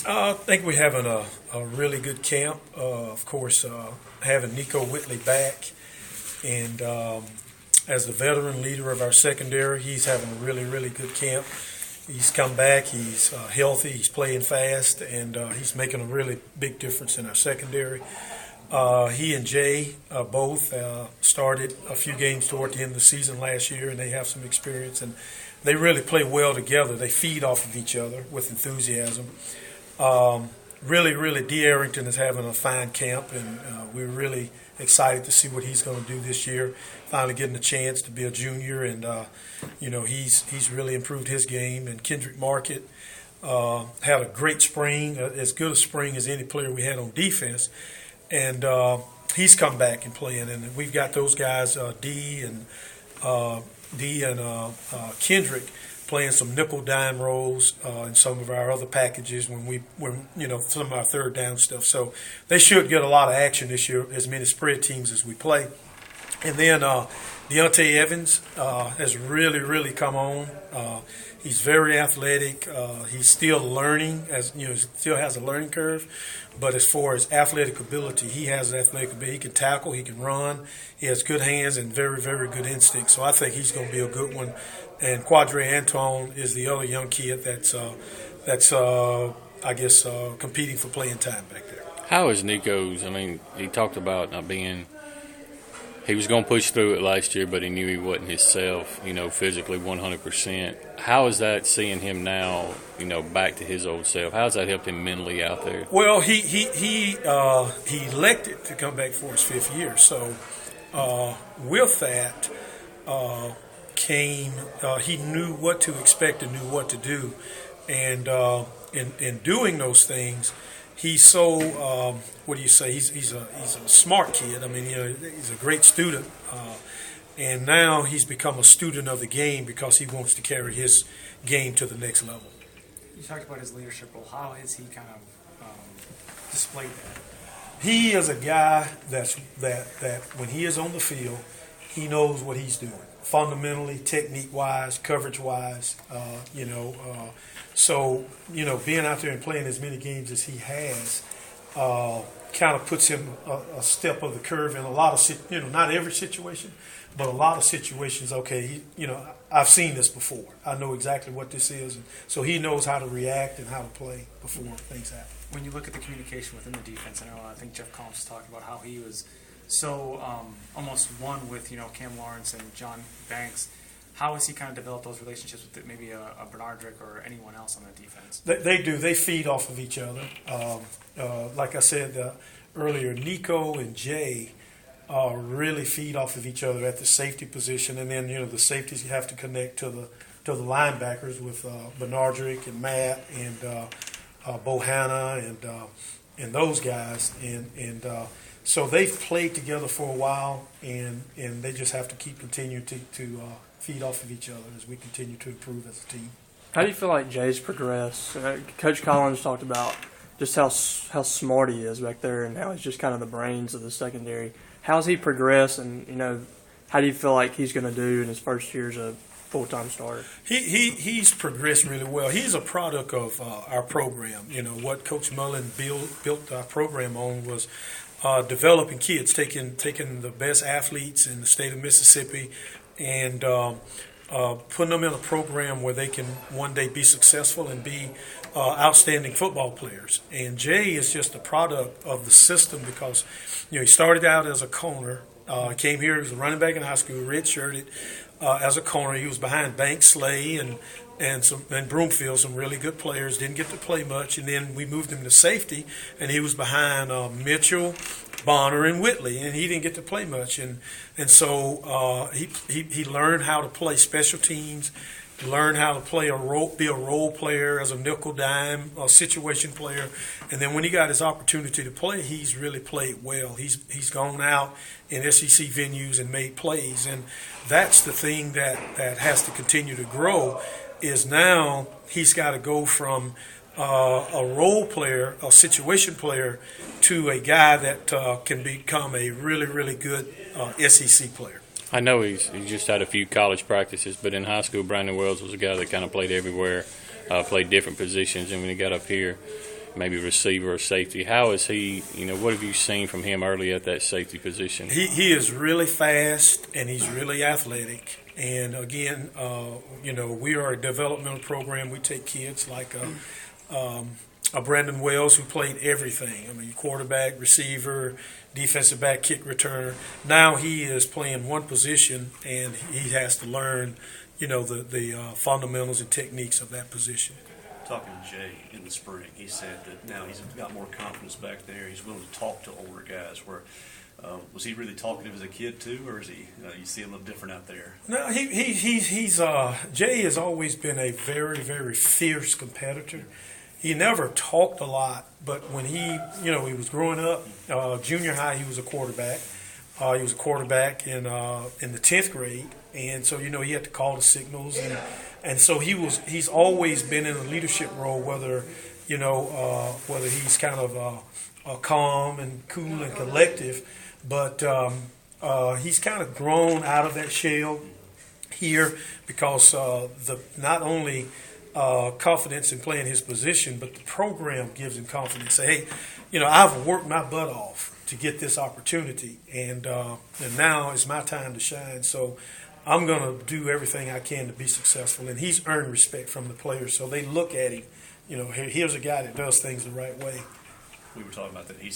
I think we're having a really good camp. Of course, having Nico Whitley back, and as the veteran leader of our secondary, he's having a really, really good camp. He's come back. He's healthy. He's playing fast, and he's making a really big difference in our secondary. He and Jay both started a few games toward the end of the season last year, and they have some experience, and they really play well together. They feed off of each other with enthusiasm. Really, D. Arrington is having a fine camp, and we're really excited to see what he's going to do this year. Finally getting a chance to be a junior, and he's really improved his game. And Kendrick Market had a great spring, as good a spring as any player we had on defense, and he's come back and playing. And we've got those guys, D and Kendrick, playing some nickel dime roles in some of our other packages when some of our third down stuff. So they should get a lot of action this year, as many spread teams as we play. And then Deontay Evans has really come on. He's very athletic. He's still learning, still has a learning curve. But as far as athletic ability, he has athletic ability. He can tackle, he can run, he has good hands and very good instincts. So I think he's going to be a good one. And Quadre Anton is the other young kid that's competing for playing time back there. How is Nico's? I mean, he talked about not being. He was going to push through it last year, but he knew he wasn't himself, physically 100%. How is that seeing him now, back to his old self? How has that helped him mentally out there? Well, he elected to come back for his 5th year. So with that came, he knew what to expect and knew what to do. And in doing those things, he's so he's a smart kid. I mean, he's a great student, and now he's become a student of the game because he wants to carry his game to the next level. You talked about his leadership role. How has he kind of displayed that? He is a guy that when he is on the field, he knows what he's doing, fundamentally, technique-wise, coverage-wise, So, being out there and playing as many games as he has kind of puts him a step of the curve in a lot of, not every situation, but a lot of situations. Okay, I've seen this before. I know exactly what this is. And so he knows how to react and how to play before things happen. When you look at the communication within the defense, I think Jeff Combs talked about how he was so almost one with, Cam Lawrence and John Banks. How has he kind of developed those relationships with maybe a Bernardrick or anyone else on the defense? They do. They feed off of each other. Like I said earlier, Nico and Jay really feed off of each other at the safety position, and then the safeties you have to connect to the linebackers with Bernardrick and Matt and Bohanna and those guys, and so they've played together for a while, and they just have to keep continuing to feed off of each other as we continue to improve as a team. How do you feel like Jay's progressed? Coach Collins talked about just how smart he is back there and how he's just kind of the brains of the secondary. How's he progressed, and how do you feel like he's going to do in his first year as a full-time starter? He's progressed really well. He's a product of our program. What Coach Mullen built our program on was developing kids, taking the best athletes in the state of Mississippi and putting them in a program where they can one day be successful and be outstanding football players. And Jay is just a product of the system because, he started out as a corner, came here, he was a running back in high school, redshirted as a corner. He was behind Banks, Slay, and Broomfield, some really good players, didn't get to play much. And then we moved him to safety, and he was behind Mitchell, Bonner, and Whitley, and he didn't get to play much. And so he learned how to play special teams, learned how to play be a role player as a nickel dime, a situation player. And then when he got his opportunity to play, he's really played well. He's gone out in SEC venues and made plays. And that's the thing that has to continue to grow, is now he's got to go from a role player, a situation player, to a guy that can become a really good SEC player. I know he's just had a few college practices, but in high school, Brandon Wells was a guy that kind of played everywhere, played different positions, and when he got up here, maybe receiver or safety. How is he? What have you seen from him early at that safety position? He is really fast and he's really athletic. And again, we are a developmental program. We take kids like a Brandon Wells who played everything. I mean, quarterback, receiver, defensive back, kick returner. Now he is playing one position and he has to learn, the fundamentals and techniques of that position. Talking to Jay in the spring, he said that now he's got more confidence back there. He's willing to talk to older guys. Was he really talkative as a kid too, or is he? You see a little different out there? No, he's Jay has always been a very, very fierce competitor. He never talked a lot, but when he was growing up, junior high, he was a quarterback. He was a quarterback in the 10th grade, and so he had to call the signals, and so he's always been in a leadership role, whether he's kind of calm and cool and collective, but he's kind of grown out of that shell here because not only confidence in playing his position, but the program gives him confidence. Say, hey, I've worked my butt off to get this opportunity, and now it's my time to shine. So I'm going to do everything I can to be successful. And he's earned respect from the players, so they look at him. Here's a guy that does things the right way. We were talking about that. He's